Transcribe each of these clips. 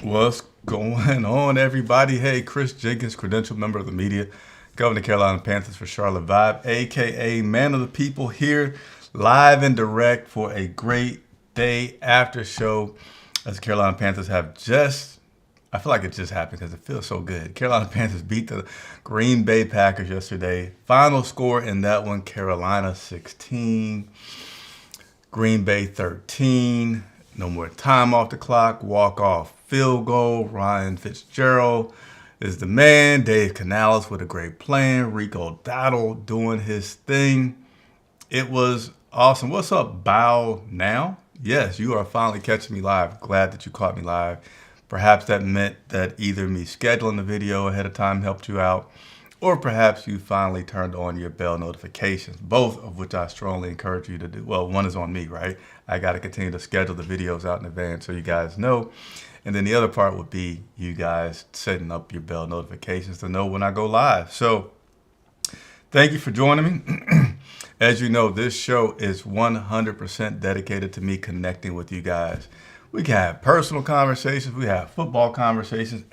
What's going on, everybody? Hey, Chris Jenkins, credentialed member of the media, Governor of the Carolina Panthers for Charlotte Vibe, aka Man of the People, here live and direct for a great day after show as the Carolina Panthers have I feel like it just happened because it feels so good. Carolina Panthers beat the Green Bay Packers yesterday. Final score in that one, Carolina 16, Green Bay 13. No more time off the clock. Walk-off field goal. Ryan Fitzgerald is the man. Dave Canales with a great plan. Rico Dowdle doing his thing. It was awesome. What's up, Bow Now? Yes, you are finally catching me live. Glad that you caught me live. Perhaps that meant that either me scheduling the video ahead of time helped you out, or perhaps you finally turned on your bell notifications, both of which I strongly encourage you to do. Well, one is on me, right? I got to continue to schedule the videos out in advance so you guys know. And then the other part would be you guys setting up your bell notifications to know when I go live. So thank you for joining me. As you know, this show is 100% dedicated to me connecting with you guys. We can have personal conversations. We have football conversations,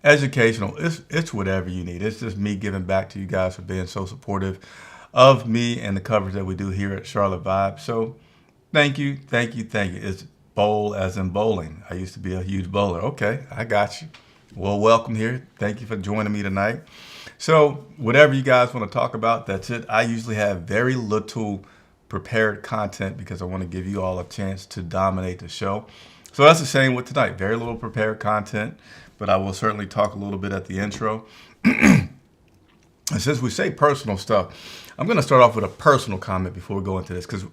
educational. It's whatever you need. It's just me giving back to you guys for being so supportive of me and the coverage that we do here at Charlotte Vibe. So thank you, thank you, thank you. It's bowl as in bowling. I used to be a huge bowler. Okay, I got you. Well, welcome here. Thank you for joining me tonight. So whatever you guys want to talk about, that's it. I usually have very little prepared content because I want to give you all a chance to dominate the show. So that's the same with tonight. Very little prepared content, but I will certainly talk a little bit at the intro. And since we say personal stuff, I'm going to start off with a personal comment before we go into this, because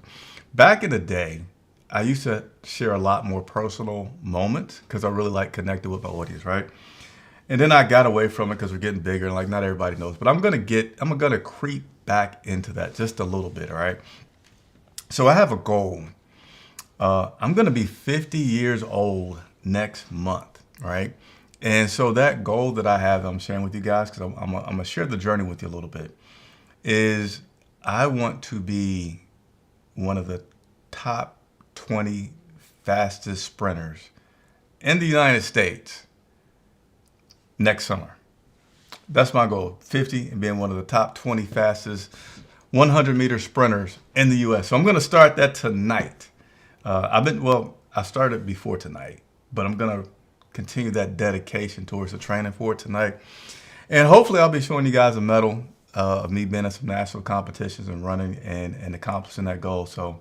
back in the day, I used to share a lot more personal moments because I really like connecting with my audience, right? And then I got away from it because we're getting bigger and like not everybody knows. But I'm gonna creep back into that just a little bit, all right? So I have a goal. I'm gonna be 50 years old next month, right? And so that goal that I have, I'm sharing with you guys because I'm gonna share the journey with you a little bit. Is I want to be one of the top 20 fastest sprinters in the United States next summer. That's my goal, 50 and being one of the top 20 fastest 100-meter sprinters in the U.S. So I'm going to start that tonight. I started before tonight, but I'm going to continue that dedication towards the training for it tonight. And hopefully I'll be showing you guys a medal of me being at some national competitions and running and accomplishing that goal. So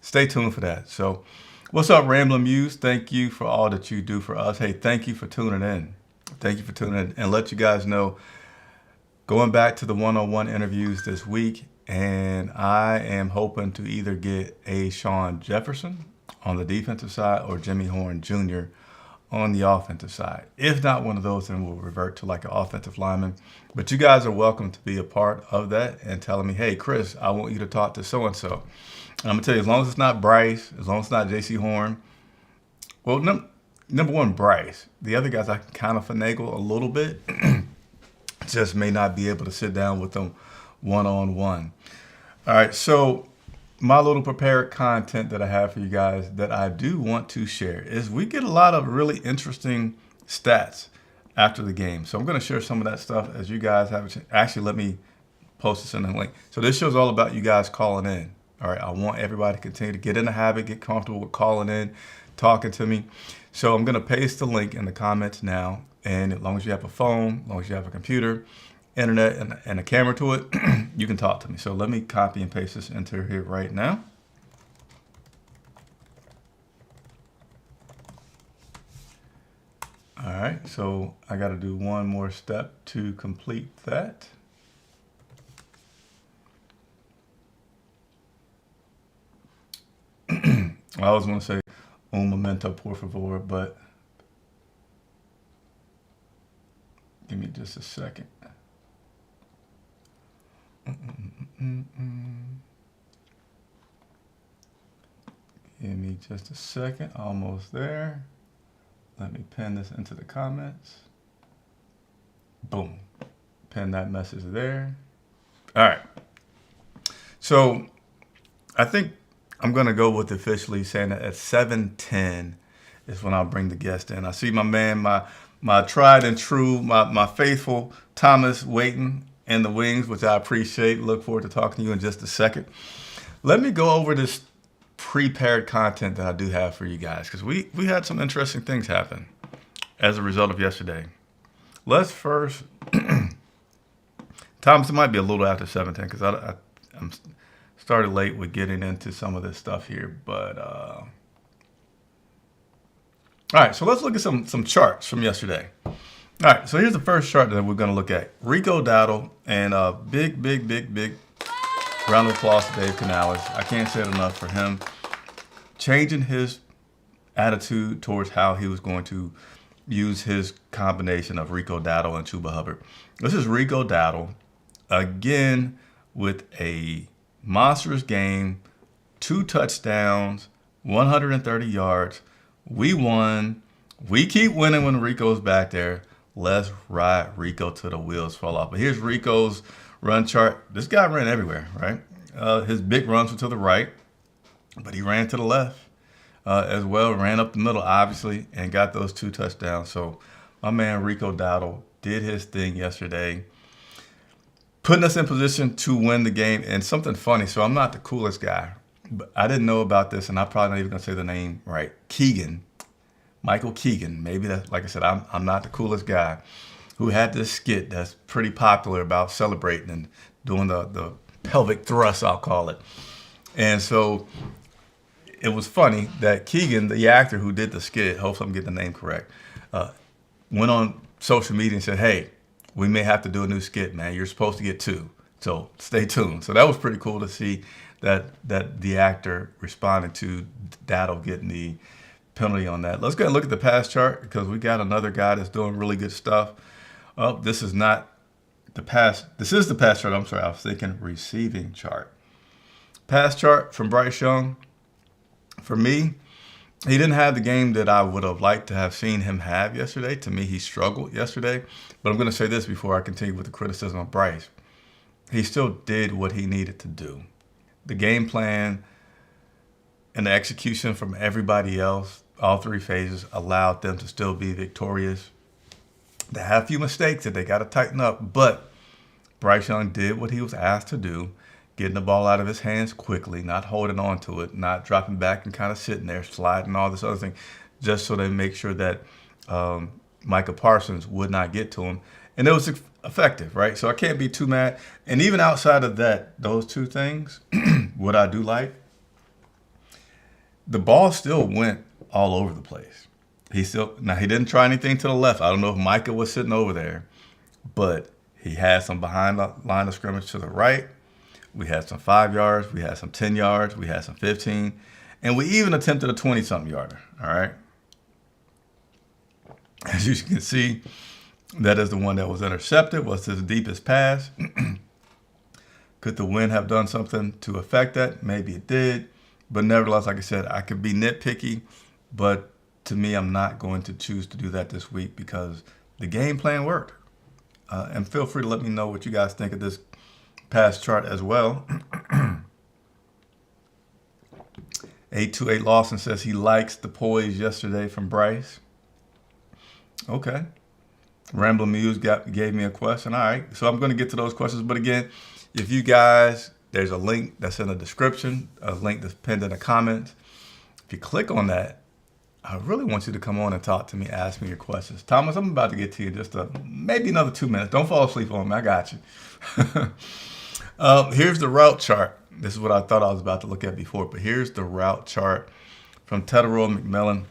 stay tuned for that. So what's up, Ramblin' Muse? Thank you for all that you do for us. Hey, thank you for tuning in. Thank you for tuning in, and let you guys know, going back to the one-on-one interviews this week, and I am hoping to either get a Sean Jefferson on the defensive side or Jimmy Horn Jr. on the offensive side. If not one of those, then we'll revert to like an offensive lineman. But you guys are welcome to be a part of that and telling me, hey, Chris, I want you to talk to so-and-so. And I'm going to tell you, as long as it's not Bryce, as long as it's not J.C. Horn, well, number one, Bryce. The other guys I can kind of finagle a little bit. Just may not be able to sit down with them one-on-one. All right, so my little prepared content that I have for you guys that I do want to share is we get a lot of really interesting stats after the game. So I'm going to share some of that stuff as you guys have a chance. Actually, let me post this in the link. So this show's all about you guys calling in. All right, I want everybody to continue to get in the habit, get comfortable with calling in, talking to me. So I'm going to paste the link in the comments now. And as long as you have a phone, as long as you have a computer, internet, and a camera to it, you can talk to me. So let me copy and paste this into here right now. All right, so I got to do one more step to complete that. I always want to say un momento, por favor, but give me just a second. Give me just a second. Almost there. Let me pin this into the comments. Boom. Pin that message there. All right. So I think I'm going to go with officially saying that at 7:10 is when I'll bring the guest in. I see my man, my tried and true, my faithful Thomas waiting in the wings, which I appreciate. Look forward to talking to you in just a second. Let me go over this prepared content that I do have for you guys, because we had some interesting things happen as a result of yesterday. Let's first, Thomas, it might be a little after 7:10 because I'm started late with getting into some of this stuff here, but all right, so let's look at some charts from yesterday. All right, so here's the first chart that we're going to look at. Rico Dowdle, and big round of applause to Dave Canales. I can't say it enough for him changing his attitude towards how he was going to use his combination of Rico Dowdle and Chuba Hubbard. This is Rico Dowdle again with a monstrous game, 2 touchdowns, 130 yards. We won. We keep winning when Rico's back there. Let's ride Rico till the wheels fall off. But here's Rico's run chart. This guy ran everywhere, right? His big runs were to the right, but he ran to the left as well, ran up the middle, obviously, and got those 2 touchdowns. So my man Rico Dowdle did his thing yesterday, putting us in position to win the game. And something funny, so I'm not the coolest guy, but I didn't know about this, and I'm probably not even going to say the name right. Michael Keegan, maybe that, like I said, I'm not the coolest guy, who had this skit that's pretty popular about celebrating and doing the pelvic thrust, I'll call it. And so it was funny that Keegan, the actor who did the skit, hopefully I'm getting the name correct, went on social media and said, hey, we may have to do a new skit, man. You're supposed to get 2. So stay tuned. So that was pretty cool to see that the actor responded to Dowdle getting the penalty on that. Let's go and look at the pass chart, because we got another guy that's doing really good stuff. Oh, this is not the pass. This is the pass chart. I'm sorry. I was thinking receiving chart. Pass chart from Bryce Young. For me, he didn't have the game that I would have liked to have seen him have yesterday. To me, he struggled yesterday. But I'm going to say this before I continue with the criticism of Bryce. He still did what he needed to do. The game plan and the execution from everybody else, all 3 phases, allowed them to still be victorious. They have a few mistakes that they got to tighten up, but Bryce Young did what he was asked to do, getting the ball out of his hands quickly, not holding on to it, not dropping back and kind of sitting there, sliding, all this other thing, just so they make sure that Micah Parsons would not get to him. And it was effective, right? So I can't be too mad. And even outside of that, those 2 things, what I do like, the ball still went all over the place. He didn't try anything to the left. I don't know if Micah was sitting over there, but he had some behind the line of scrimmage to the right. We had some 5 yards. We had some 10 yards. We had some 15. And we even attempted a 20-something yarder, all right? As you can see, that is the one that was intercepted, was his deepest pass. Could the wind have done something to affect that? Maybe it did. But nevertheless, like I said, I could be nitpicky, but to me, I'm not going to choose to do that this week because the game plan worked. And feel free to let me know what you guys think of this pass chart as well. 828 Lawson says he likes the poise yesterday from Bryce. Okay. Rambling Muse gave me a question. All right. So I'm going to get to those questions. But again, if you guys, there's a link that's in the description, a link that's pinned in the comments. If you click on that, I really want you to come on and talk to me, ask me your questions. Thomas, I'm about to get to you in just maybe another 2 minutes. Don't fall asleep on me. I got you. Here's the route chart. This is what I thought I was about to look at before, but here's the route chart from Tedero McMillan,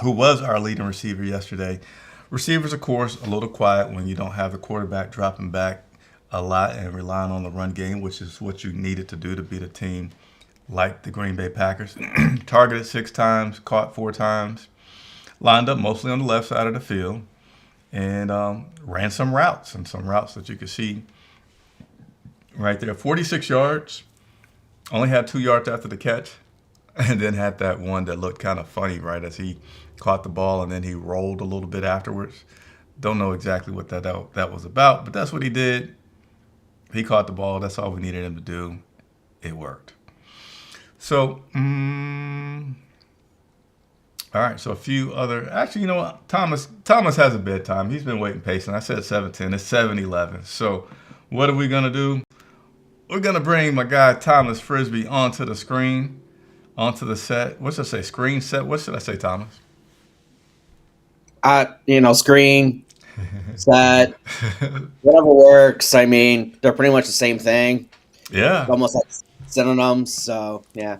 who was our leading receiver yesterday. Receivers, of course, a little quiet when you don't have the quarterback dropping back a lot and relying on the run game, which is what you needed to do to beat a team like the Green Bay Packers. Targeted 6 times, caught 4 times, lined up mostly on the left side of the field, and ran some routes that you could see right there. 46 yards, only had 2 yards after the catch, and then had that one that looked kind of funny, right, as he caught the ball and then he rolled a little bit afterwards. Don't know exactly what that was about, but that's what he did. He caught the ball. That's all we needed him to do. It worked. So, all All right, so a few other. Actually, you know what? Thomas has a bedtime. He's been waiting patient. I said 7:10. It's 7:11. So, what are we gonna do? We're gonna bring my guy Thomas Frisbee onto the screen, onto the set. What should I say? Screen set. What should I say, Thomas? Screen, set, whatever works. I mean, they're pretty much the same thing. Yeah. Almost like synonyms. So yeah.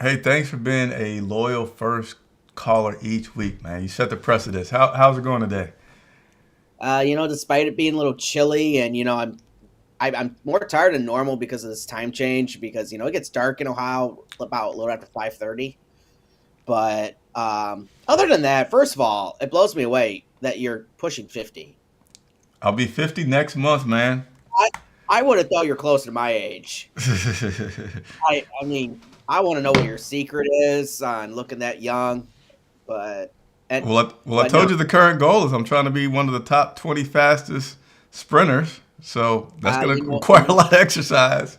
Hey, thanks for being a loyal first caller each week, man. You set the precedence. How's it going today? Despite it being a little chilly, and I'm more tired than normal because of this time change. Because it gets dark in Ohio about a little after 5:30. But other than that, first of all, it blows me away that you're pushing 50. I'll be 50 next month, man. I I would have thought you're closer to my age. I mean, I want to know what your secret is on looking that young, but and Well, I but no, told you the current goal is I'm trying to be one of the top 20 fastest sprinters. So that's uh, going you to know, require a lot of exercise.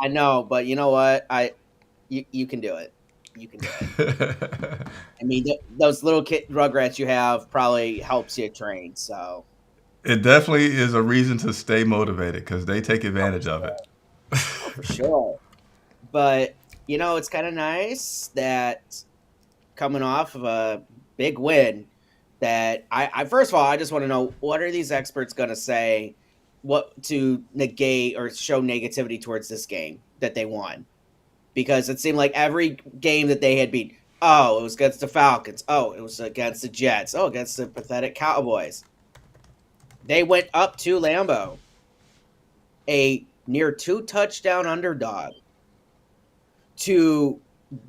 I know, but you know what? You can do it. You can do it. I mean, those little kid rugrats you have probably helps you train. So It definitely is a reason to stay motivated because they take advantage of it. oh, for sure. But it's kind of nice that coming off of a big win, that I first of all, I just want to know what are these experts going to say, what to negate or show negativity towards this game that they won, because it seemed like every game that they had beat, oh, it was against the Falcons, oh, it was against the Jets, oh, against the pathetic Cowboys. They went up to Lambeau, a near 2 touchdown underdog, to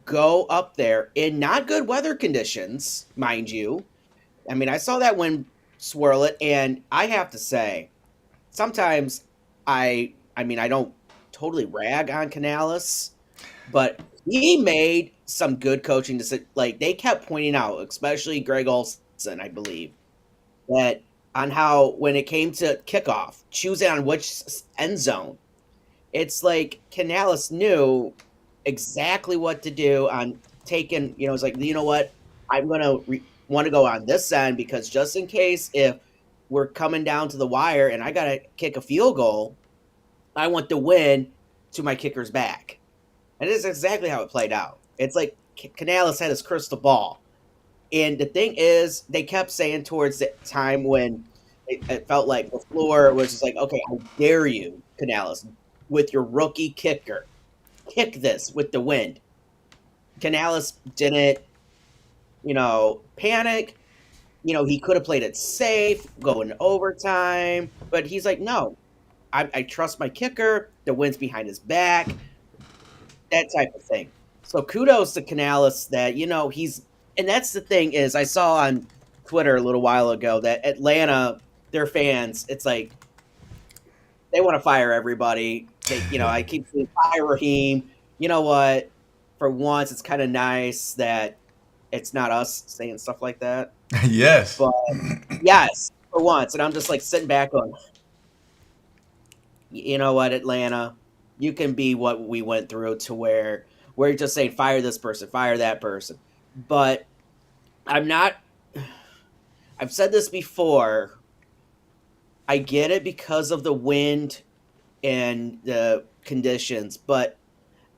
go up there in not good weather conditions, mind you. I mean, I saw that wind swirl it, and I have to say, sometimes I mean, I don't totally rag on Canales, but he made some good coaching decisions. Like they kept pointing out, especially Greg Olson, I believe, that on how when it came to kickoff, choosing on which end zone, it's like Canales knew exactly what to do on taking. It's like what, I'm gonna want to go on this end because just in case if we're coming down to the wire and I gotta kick a field goal, I want the win to my kicker's back. And this is exactly how it played out. It's like Canales had his crystal ball. And the thing is, they kept saying towards the time when it felt like the floor was just like, okay, I dare you, Canales, with your rookie kicker. Kick this with the wind. Canales didn't, panic. He could have played it safe, going overtime, but he's like, no, I trust my kicker. The wind's behind his back, that type of thing. So kudos to Canales that and that's the thing is I saw on Twitter a little while ago that Atlanta, their fans, it's like they want to fire everybody. I keep saying fire Raheem. You know what? For once, it's kind of nice that it's not us saying stuff like that. Yes. But yes, for once, and I'm just like sitting back on. You know what, Atlanta, you can be what we went through to where we're just saying fire this person, fire that person. But I'm not. I've said this before. I get it because of the wind and the conditions, but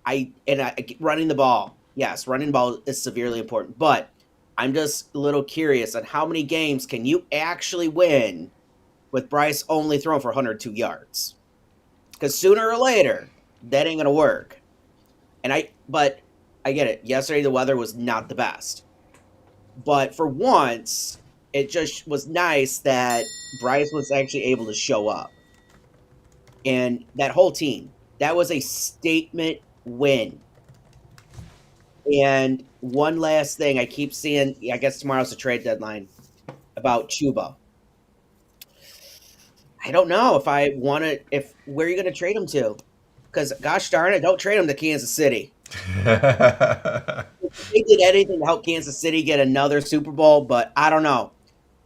running the ball, yes, running the ball is severely important. But I'm just a little curious on how many games can you actually win with Bryce only throwing for 102 yards? Because sooner or later, that ain't gonna work. But I get it. Yesterday the weather was not the best, but for once, it just was nice that Bryce was actually able to show up, and that whole team. That was a statement win. And one last thing, I keep seeing. I guess tomorrow's the trade deadline about Chuba. I don't know if I want to. If where are you going to trade him to? Because gosh darn it, don't trade him to Kansas City. If they did anything to help Kansas City get another Super Bowl, but I don't know.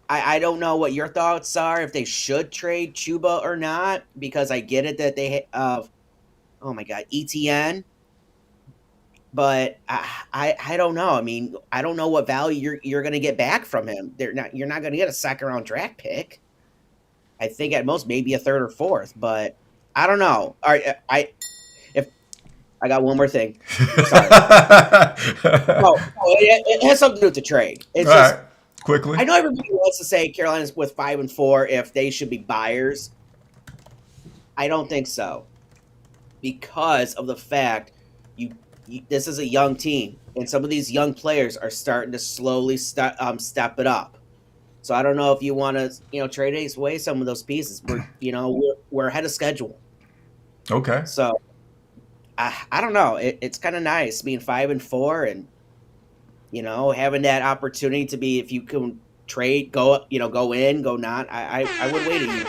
I don't know what your thoughts are if they should trade Chuba or not, because I get it that they have, oh my God, ETN, but I don't know. I mean, I don't know what value you're going to get back from him. You're not going to get a second round draft pick. I think at most maybe a third or fourth, but I don't know. All right, if I got one more thing. Sorry. No, it has something to do with the trade. All It's just right, quickly. I know everybody wants to say Carolina's with 5-4 if they should be buyers. I don't think so because of the fact this is a young team and some of these young players are starting to slowly step it up. So I don't know if you want to trade away some of those pieces. We're ahead of schedule. Okay. So I don't know. It's kind of nice being 5-4 and having that opportunity to be, if you can trade, go in, go not. I would wait a year.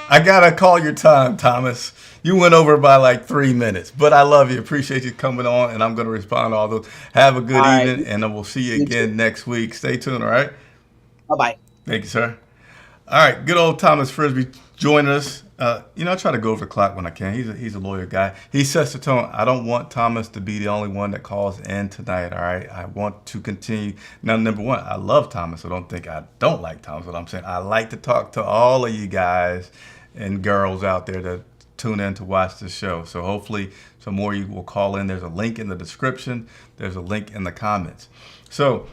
I gotta call your time, Thomas. You went over by like 3 minutes, but I love you. Appreciate you coming on, and I'm gonna respond to all those. Have a good All right. evening, and we'll see you You again next week. Stay tuned, all right? Bye-bye. Thank you, sir. All right, good old Thomas Frisbee joining us. I try to go over the clock when I can. He's a lawyer guy. He sets the tone. I don't want Thomas to be the only one that calls in tonight, all right? I want to continue. Now, number one, I love Thomas, so don't think I don't like Thomas. What I'm saying, I like to talk to all of you guys and girls out there that tune in to watch this show. So hopefully some more of you will call in. There's a link in the description. There's a link in the comments. So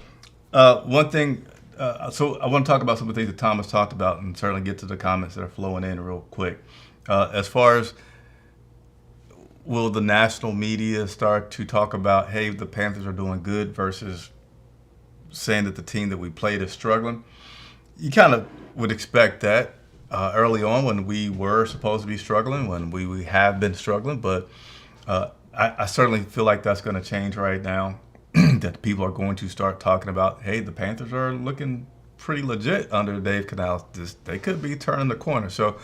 one thing, so I want to talk about some of the things that Thomas talked about and certainly get to the comments that are flowing in real quick. As far as will the national media start to talk about, hey, the Panthers are doing good versus saying that the team that we played is struggling? You kind of would expect that early on when we were supposed to be struggling, when we have been struggling. But I certainly feel like that's going to change right now. That people are going to start talking about, hey, the Panthers are looking pretty legit under Dave Canales. They could be turning the corner. So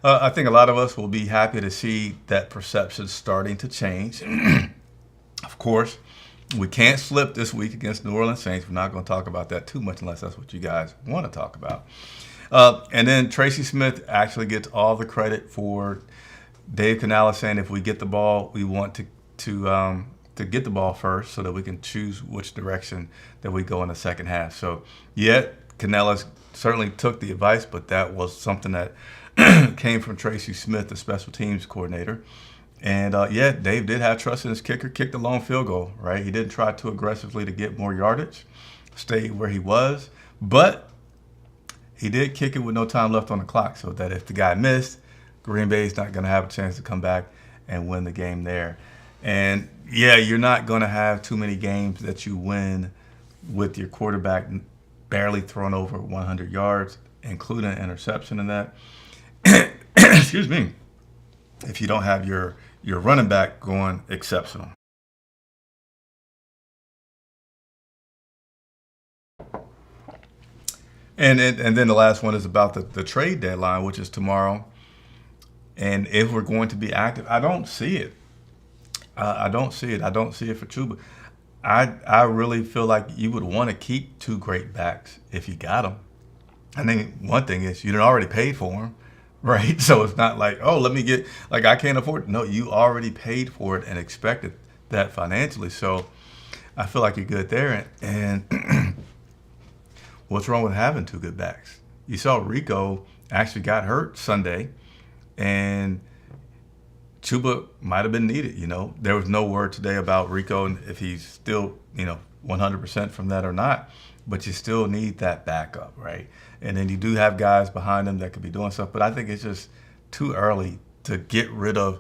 I think a lot of us will be happy to see that perception starting to change. Of course, we can't slip this week against New Orleans Saints. We're not going to talk about that too much unless that's what you guys want to talk about. And then Tracy Smith actually gets all the credit for Dave Canales saying if we get the ball, we want to get the ball first so that we can choose which direction that we go in the second half. So, yeah, Canales certainly took the advice, but that was something that came from Tracy Smith, the special teams coordinator. And, yeah, Dave did have trust in his kicker, kicked a long field goal, right? He didn't try too aggressively to get more yardage, stayed where he was. But he did kick it with no time left on the clock so that if the guy missed, Green Bay's not going to have a chance to come back and win the game there. And, yeah, you're not going to have too many games that you win with your quarterback barely throwing over 100 yards, including an interception in that. Excuse me. If you don't have your running back going exceptional. And then the last one is about the trade deadline, which is tomorrow. And if we're going to be active, I don't see it. I don't see it. I don't see it for Chuba. I really feel like you would want to keep two great backs if you got them. I think one thing is you already paid for them, right? So it's not like, oh, let me get, like I can't afford it. No, you already paid for it and expected that financially. So I feel like you're good there. And what's wrong with having two good backs? You saw Rico actually got hurt Sunday, and Chuba might have been needed. There was no word today about Rico and if he's still 100% from that or not, but you still need that backup, right? And then you do have guys behind him that could be doing stuff, but I think it's just too early to get rid of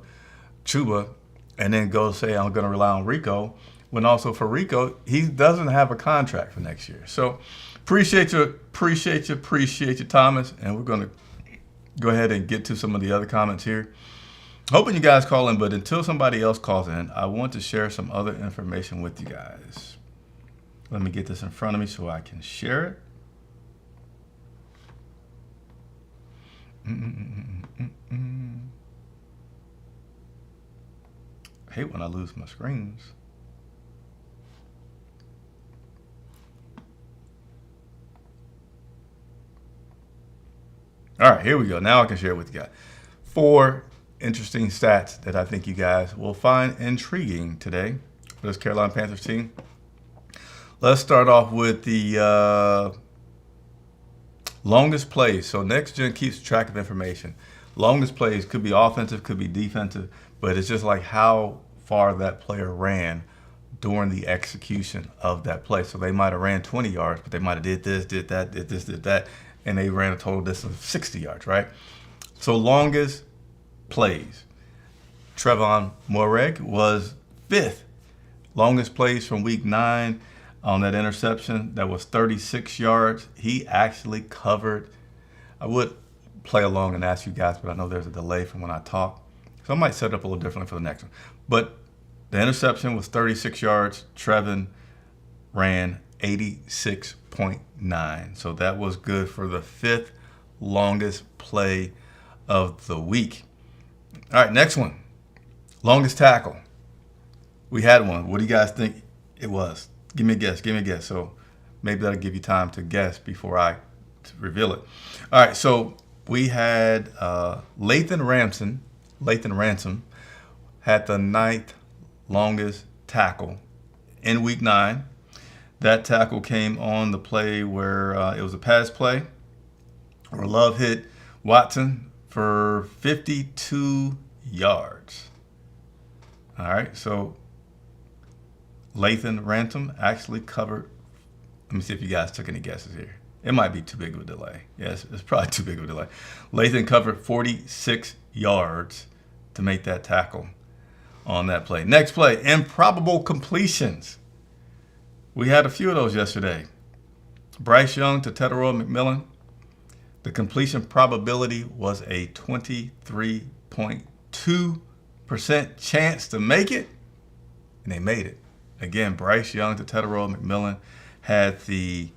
Chuba and then go say I'm going to rely on Rico, when also for Rico, he doesn't have a contract for next year. So appreciate you, Thomas, and we're going to go ahead and get to some of the other comments here. Hoping you guys call in, but until somebody else calls in, I want to share some other information with you guys. Let me get this in front of me so I can share it. I hate when I lose my screens. All right, here we go. Now I can share it with you guys. For interesting stats that I think you guys will find intriguing today for this Carolina Panthers team. Let's start off with the longest plays. So NextGen keeps track of information. Longest plays could be offensive, could be defensive, but it's just like how far that player ran during the execution of that play. So they might have ran 20 yards, but they might have did this, did that, did this, did that, and they ran a total distance of 60 yards, right? So longest plays. Trevon Moehrig was 5th. Longest plays from week 9 on that interception. That was 36 yards. He actually covered. I would play along and ask you guys, but I know there's a delay from when I talk. So I might set it up a little differently for the next one. But the interception was 36 yards. Trevon ran 86.9. So that was good for the 5th longest play of the week. All right, next one. Longest tackle. We had one. What do you guys think it was? Give me a guess. Give me a guess. So maybe that'll give you time to guess before I reveal it. All right, so we had Lathan Ransom had the 9th longest tackle in week 9. That tackle came on the play where it was a pass play where Love hit Watson for 52 yards. All right, so Lathan Ransom actually covered. Let me see if you guys took any guesses here. It might be too big of a delay. Yes, it's probably too big of a delay. Lathan covered 46 yards to make that tackle on that play. Next play, improbable completions. We had a few of those yesterday. Bryce Young to Tetairoa McMillan. The completion probability was a 23.2% chance to make it, and they made it. Again, Bryce Young to Tetairoa McMillan had the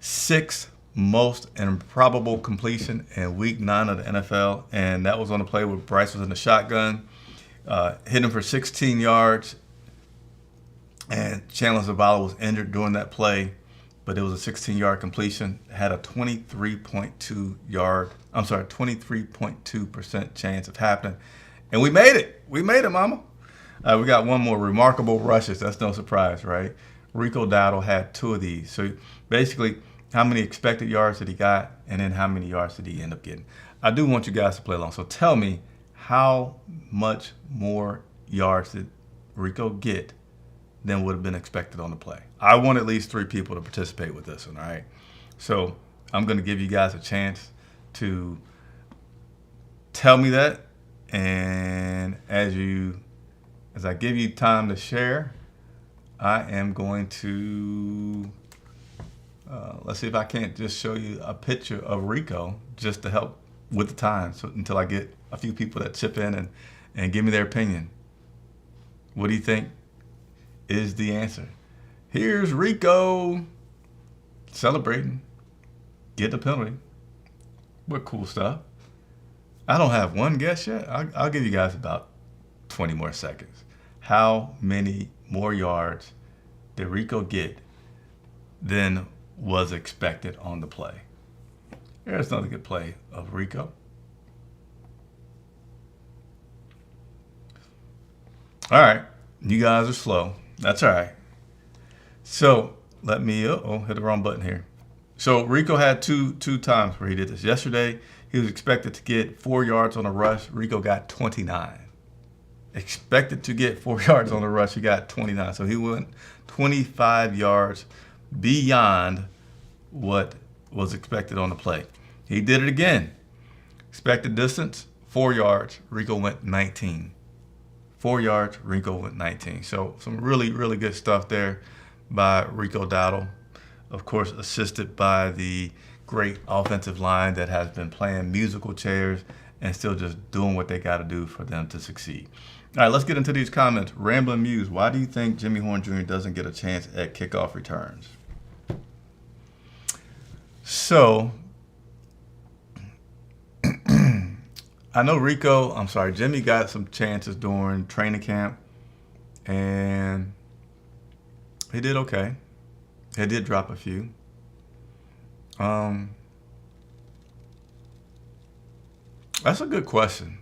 6th most improbable completion in week 9 of the NFL, and that was on the play where Bryce was in the shotgun, hit him for 16 yards, and Chandler Zavala was injured during that play, but it was a 16-yard completion. Had a 23.2% chance of happening, and we made it. We made it, mama. We got one more. Remarkable rushes. That's no surprise, right? Rico Dowdle had 2 of these. So basically, how many expected yards did he got, and then how many yards did he end up getting? I do want you guys to play along. So tell me, how much more yards did Rico get than would have been expected on the play? I want at least 3 people to participate with this one, all right? So I'm going to give you guys a chance to tell me that, and as I give you time to share, I am going to, let's see if I can't just show you a picture of Rico just to help with the time, so until I get a few people that chip in and give me their opinion. What do you think is the answer? Here's Rico celebrating, get the penalty. What cool stuff. I don't have one guess yet. I'll give you guys about 20 more seconds. How many more yards did Rico get than was expected on the play? Here's another good play of Rico. All right, you guys are slow. That's all right. So let me, hit the wrong button here. So Rico had two times where he did this. Yesterday, he was expected to get 4 yards on a rush. Rico got 29. Expected to get 4 yards on the rush. He got 29. So he went 25 yards beyond what was expected on the play. He did it again. Expected distance, 4 yards. Rico went 19. 4 yards, Rico went 19. So some really, really good stuff there by Rico Dowdle. Of course, assisted by the great offensive line that has been playing musical chairs and still just doing what they got to do for them to succeed. All right, let's get into these comments. Rambling Muse, why do you think Jimmy Horn Jr. doesn't get a chance at kickoff returns? So, I know Jimmy got some chances during training camp, and he did okay. He did drop a few. That's a good question.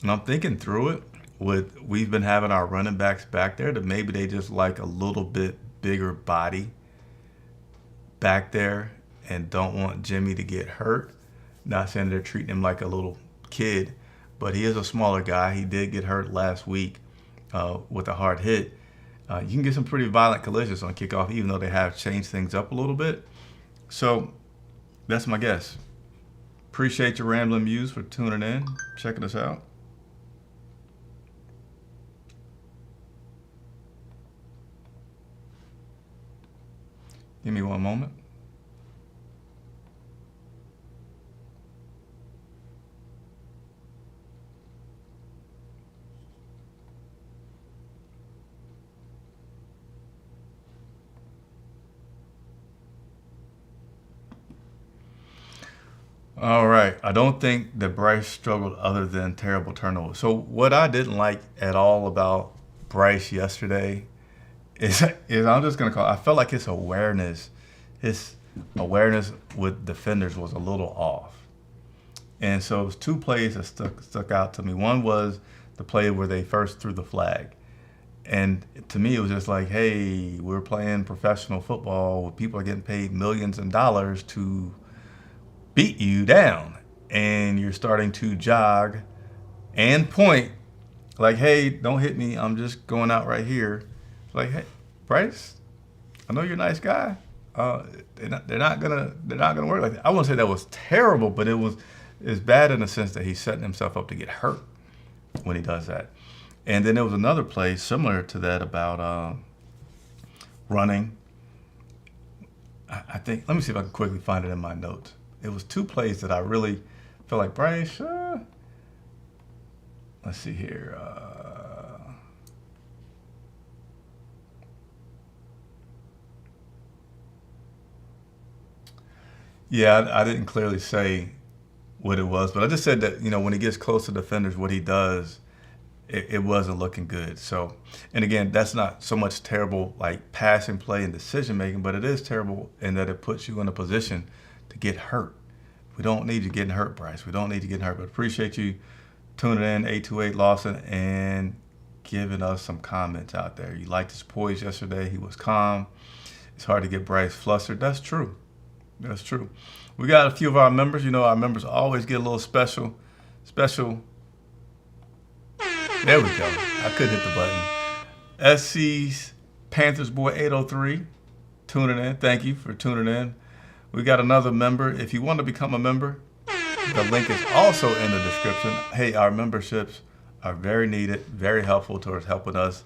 And I'm thinking through it with we've been having our running backs back there that maybe they just like a little bit bigger body back there and don't want Jimmy to get hurt. Not saying they're treating him like a little kid, but he is a smaller guy. He did get hurt last week with a hard hit. You can get some pretty violent collisions on kickoff, even though they have changed things up a little bit. So that's my guess. Appreciate your rambling views for tuning in, checking us out. Give me one moment. All right. I don't think that Bryce struggled other than terrible turnovers. So what I didn't like at all about Bryce yesterday is I'm just gonna call. I felt like his awareness with defenders was a little off. And so it was two plays that stuck out to me. One was the play where they first threw the flag. And to me, it was just like, hey, we're playing professional football where people are getting paid millions of dollars to beat you down. And you're starting to jog and point like, hey, don't hit me. I'm just going out right here. Like, hey, Bryce, I know you're a nice guy. They're not gonna work like that. I wouldn't say that was terrible, but it's bad in the sense that he's setting himself up to get hurt when he does that. And then there was another play similar to that about running. I think, let me see if I can quickly find it in my notes. It was two plays that I really felt like Bryce. Let's see here. Yeah, I didn't clearly say what it was, but I just said that when he gets close to defenders, what he does, it wasn't looking good. So, and again, that's not so much terrible like passing play and decision making, but it is terrible in that it puts you in a position to get hurt. We don't need you getting hurt, Bryce. We don't need you getting hurt. But appreciate you tuning in, 828 Lawson, and giving us some comments out there. You liked his poise yesterday. He was calm. It's hard to get Bryce flustered. That's true. That's true. We got a few of our members. Our members always get a little special. There we go. I could hit the button. SC's Panthers Boy 803 tuning in. Thank you for tuning in. We got another member. If you want to become a member, the link is also in the description. Hey, our memberships are very needed, very helpful towards helping us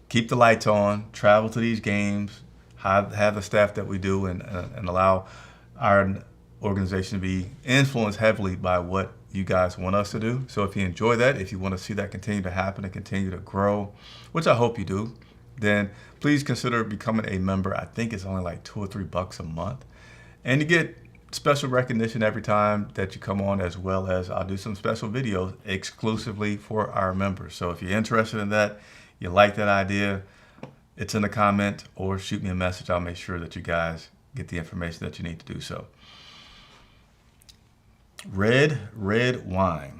keep the lights on, travel to these games, have the staff that we do, and allow our organization to be influenced heavily by what you guys want us to do. So if you enjoy that, if you want to see that continue to happen and continue to grow, which I hope you do, then please consider becoming a member. I think it's only like $2 or $3 a month. And you get special recognition every time that you come on, as well as I'll do some special videos exclusively for our members. So if you're interested in that, you like that idea, it's in the comment or shoot me a message. I'll make sure that you guys get the information that you need to do so. Red wine.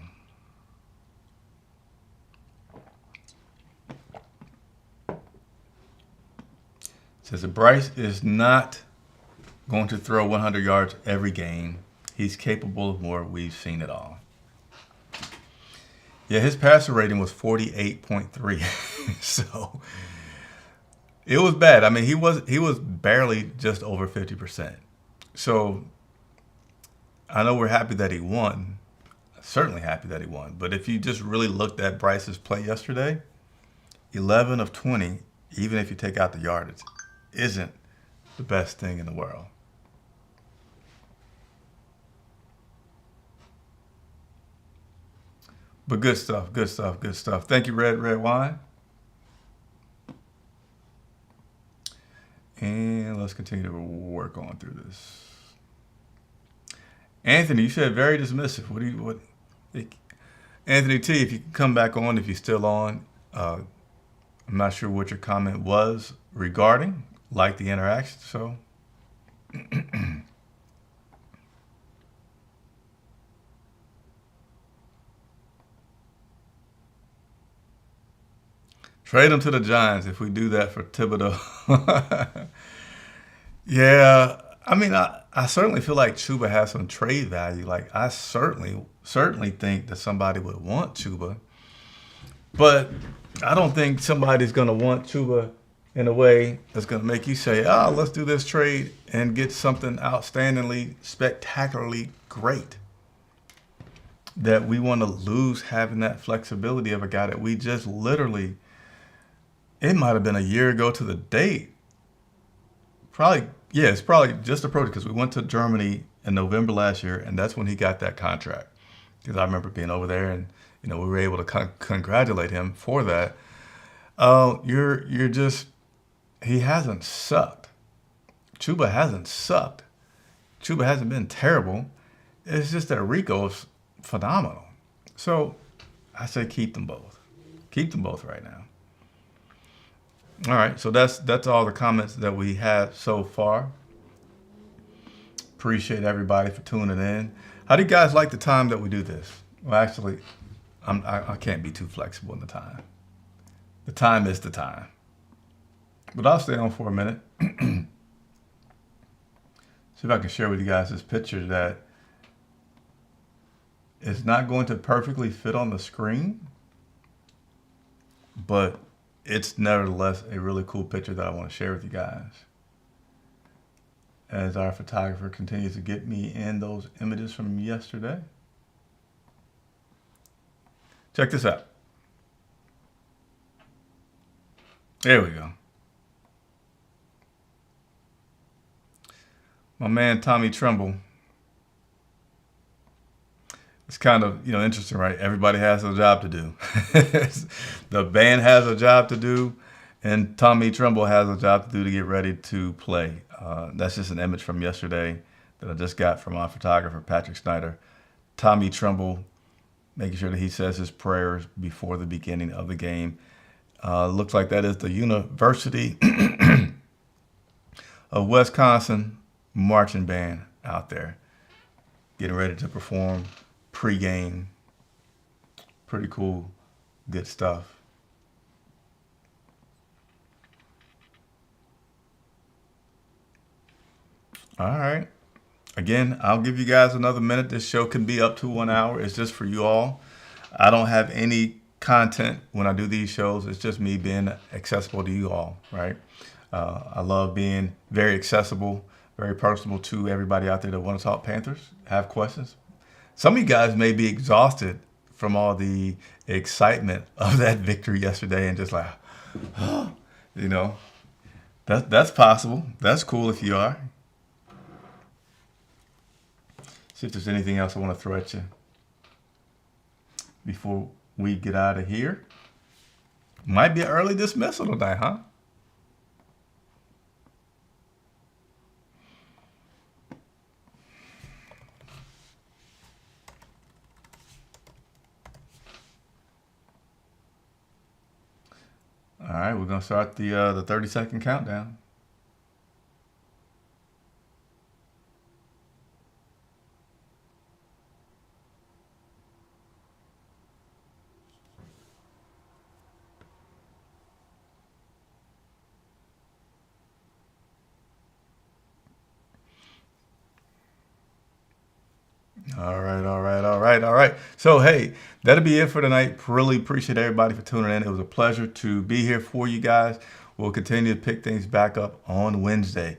Says that Bryce is not going to throw 100 yards every game. He's capable of more. We've seen it all. Yeah, his passer rating was 48.3. So it was bad. I mean, he was barely just over 50%. So I know we're happy that he won. Certainly happy that he won. But if you just really looked at Bryce's play yesterday, 11 of 20, even if you take out the yardage, isn't the best thing in the world. But good stuff. Thank you, Red Wine. And let's continue to work on through this. Anthony, you said very dismissive. What? Anthony T, if you can come back on, if you're still on, I'm not sure what your comment was regarding, like the interaction. So, Trade him to the Giants if we do that for Thibodeau. Yeah, I mean, I certainly feel like Chuba has some trade value. Like, I certainly think that somebody would want Chuba, but I don't think somebody's going to want Chuba in a way that's going to make you say, "Ah, let's do this trade and get something outstandingly, spectacularly great." That we want to lose having that flexibility of a guy that we just literally, it might have been a year ago to the date. Probably, yeah, it's probably just approached because we went to Germany in November last year, and that's when he got that contract. Because I remember being over there, and we were able to congratulate him for that. You're just he hasn't sucked. Chuba hasn't sucked. Chuba hasn't been terrible. It's just that Rico is phenomenal. So I say keep them both. Keep them both right now. All right, so that's all the comments that we have so far. Appreciate everybody for tuning in. How do you guys like the time that we do this? Well, actually, I can't be too flexible in the time. The time is the time. But I'll stay on for a minute. See if I can share with you guys this picture that is not going to perfectly fit on the screen, but it's nevertheless a really cool picture that I want to share with you guys. As our photographer continues to get me in those images from yesterday. Check this out. There we go. My man Tommy Tremble. It's kind of, interesting, right? Everybody has a job to do. The band has a job to do, and Tommy Tremble has a job to do to get ready to play. That's just an image from yesterday that I just got from our photographer, Patrick Snyder. Tommy Tremble, making sure that he says his prayers before the beginning of the game. Looks like that is the University of Wisconsin marching band out there getting ready to perform pre-game. Pretty cool, good stuff. All right. Again, I'll give you guys another minute. This show can be up to 1 hour. It's just for you all. I don't have any content when I do these shows. It's just me being accessible to you all, right? I love being very accessible, very personable to everybody out there that want to talk Panthers, have questions. Some of you guys may be exhausted from all the excitement of that victory yesterday and just like, that's possible. That's cool if you are. See if there's anything else I want to throw at you before we get out of here. Might be an early dismissal tonight, huh? All right, we're going to start the 30-second countdown. All right. So, hey, that'll be it for tonight. Really appreciate everybody for tuning in. It was a pleasure to be here for you guys. We'll continue to pick things back up on Wednesday.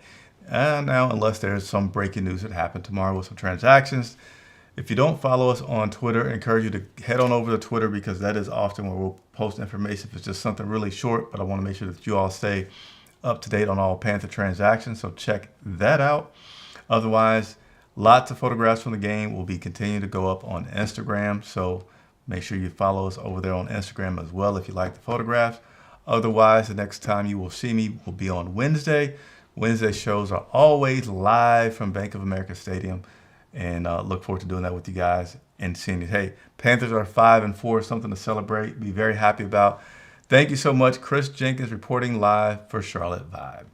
Now, unless there's some breaking news that happened tomorrow with some transactions. If you don't follow us on Twitter, I encourage you to head on over to Twitter because that is often where we'll post information if it's just something really short. But I want to make sure that you all stay up to date on all Panther transactions. So check that out. Otherwise, lots of photographs from the game will be continuing to go up on Instagram. So make sure you follow us over there on Instagram as well if you like the photographs. Otherwise, the next time you will see me will be on Wednesday. Wednesday shows are always live from Bank of America Stadium. And look forward to doing that with you guys and seeing it. Hey, Panthers are 5-4, something to celebrate. Be very happy about. Thank you so much. Chris Jenkins reporting live for Charlotte Vibe.